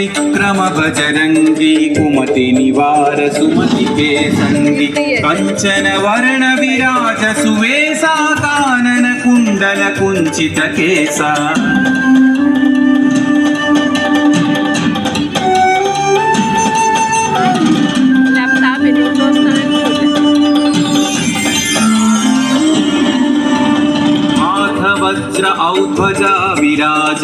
विक्रम बजरंगी कुमति निवार सुमति के संगी कंचन वर्ण विराज सुवेशा कानन कुंडल कुंचित केसा वज्र औध्वजा विराज